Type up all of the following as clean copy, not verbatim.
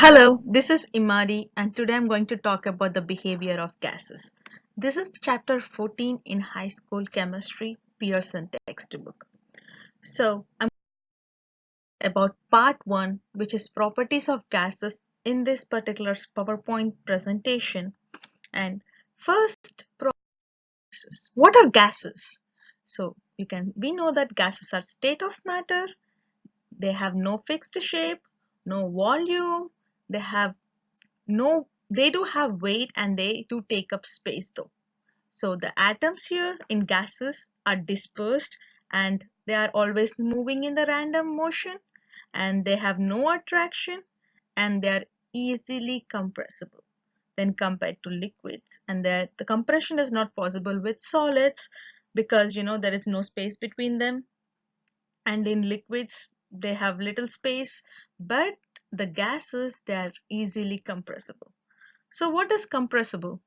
Hello, this is Imari, and today I'm going to talk about the behavior of gases. This is chapter 14 in high school chemistry Pearson textbook. I'm about part 1, which is properties of gases in this particular PowerPoint presentation. And first, processes. What are gases? We know that gases are state of matter. They have no fixed shape, no volume. They have no, they do have weight and they do take up space though. So the atoms here in gases are dispersed and they are always moving in the random motion and they have no attraction and they are easily compressible than compared to liquids, and the compression is not possible with solids because there is no space between them, and in liquids they have little space, but the gases, they are easily compressible. So what is compressibility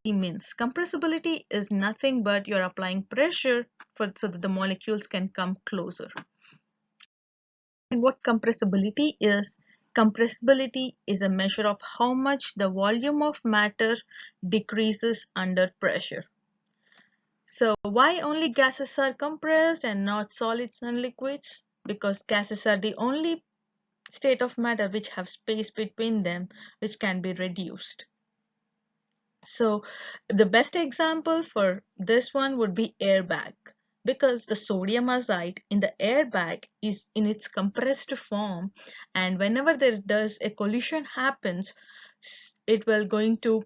means? Compressibility is nothing but you're applying pressure so that the molecules can come closer. And what compressibility is a measure of how much the volume of matter decreases under pressure. So why only gases are compressed and not solids and liquids? Because gases are the only state of matter which have space between them, which can be reduced. So the best example for this one would be airbag, because the sodium azide in the airbag is in its compressed form, and whenever there does a collision happens, it will going to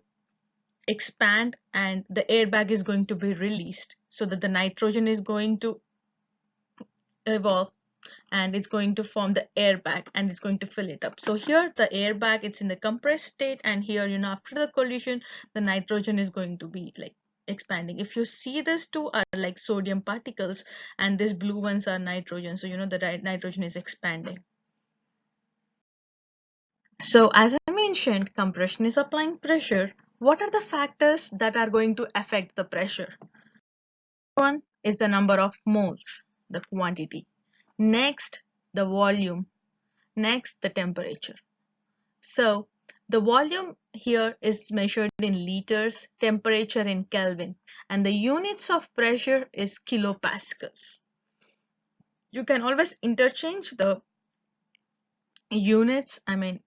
expand and the airbag is going to be released so that the nitrogen is going to evolve and it's going to form the airbag and it's going to fill it up. So here the airbag, it's in the compressed state, and here after the collision the nitrogen is going to be like expanding. If you see, these two are like sodium particles and these blue ones are nitrogen, so the nitrogen is expanding. So as I mentioned, compression is applying pressure. What are the factors that are going to affect the pressure? One is the number of moles, the quantity. Next, the volume. Next, the temperature. So the volume here is measured in liters, temperature in Kelvin, and the units of pressure is kilopascals. You can always interchange the units,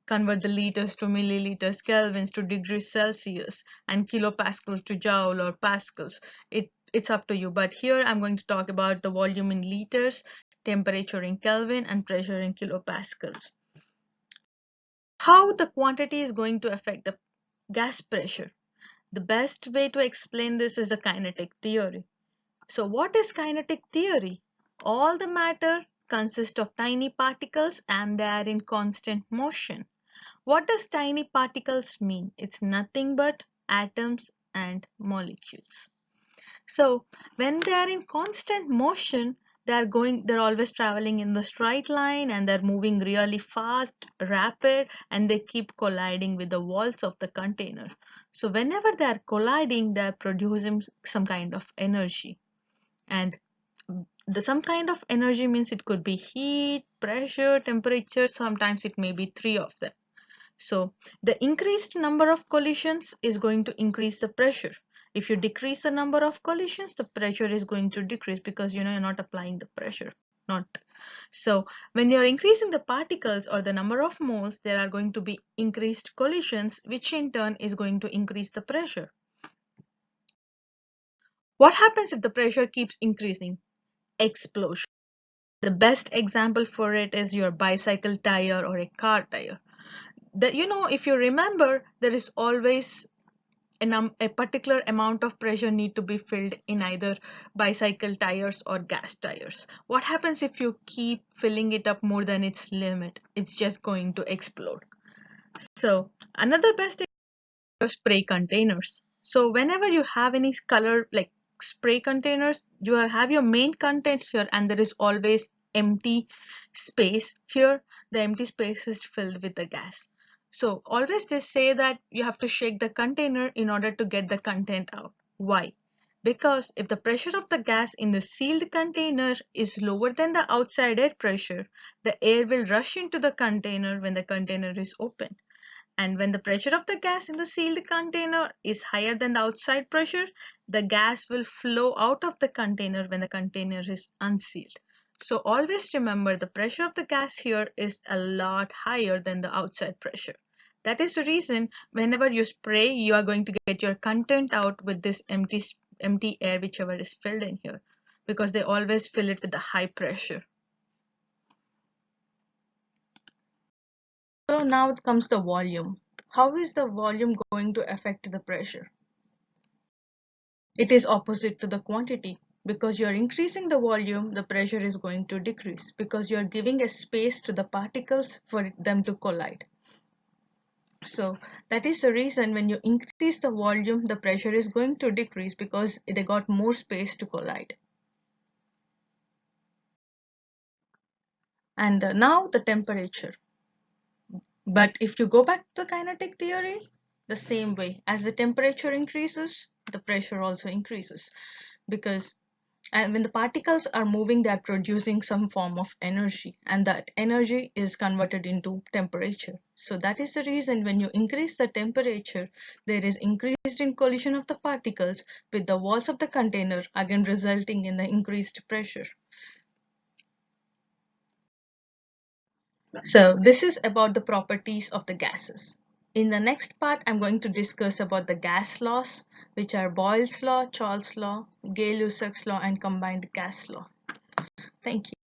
convert the liters to milliliters, kelvins to degrees Celsius, and kilopascals to joule or pascals. It's up to you, but here I'm going to talk about the volume in liters, temperature in Kelvin, and pressure in kilopascals. How the quantity is going to affect the gas pressure? The best way to explain this is the kinetic theory. So what is kinetic theory? All the matter consists of tiny particles and they are in constant motion. What does tiny particles mean? It's nothing but atoms and molecules. So when they are in constant motion, they're always traveling in the straight line and they're moving really fast, rapid, and they keep colliding with the walls of the container. So whenever they are colliding, they're producing some kind of energy. And some kind of energy means it could be heat, pressure, temperature, sometimes it may be three of them. So the increased number of collisions is going to increase the pressure. If you decrease the number of collisions, the pressure is going to decrease because you're not applying the pressure. Not so when you're increasing the particles or the number of moles, there are going to be increased collisions, which in turn is going to increase the pressure. What happens if the pressure keeps increasing? Explosion. The best example for it is your bicycle tire or a car tire. If you remember, there is always a particular amount of pressure need to be filled in either bicycle tires or gas tires. What happens if you keep filling it up more than its limit? It's just going to explode. So another best example is spray containers. So whenever you have any color like spray containers, you have your main content here and there is always empty space here. The empty space is filled with the gas. So always they say that you have to shake the container in order to get the content out. Why? Because if the pressure of the gas in the sealed container is lower than the outside air pressure, the air will rush into the container when the container is open. And when the pressure of the gas in the sealed container is higher than the outside pressure, the gas will flow out of the container when the container is unsealed. So always remember the pressure of the gas here is a lot higher than the outside pressure. That is the reason whenever you spray, you are going to get your content out with this empty air whichever is filled in here, because they always fill it with the high pressure. So now it comes the volume. How is the volume going to affect the pressure? It is opposite to the quantity. Because you're increasing the volume, the pressure is going to decrease because you're giving a space to the particles for them to collide. So that is the reason when you increase the volume, the pressure is going to decrease because they got more space to collide. And now the temperature. But if you go back to kinetic theory, the same way as the temperature increases, the pressure also increases, because when the particles are moving, they are producing some form of energy, and that energy is converted into temperature. So that is the reason when you increase the temperature, there is increased in collision of the particles with the walls of the container, again resulting in the increased pressure. So this is about the properties of the gases. In the next part, I'm going to discuss about the gas laws, which are Boyle's law, Charles' law, Gay-Lussac's law, and combined gas law. Thank you.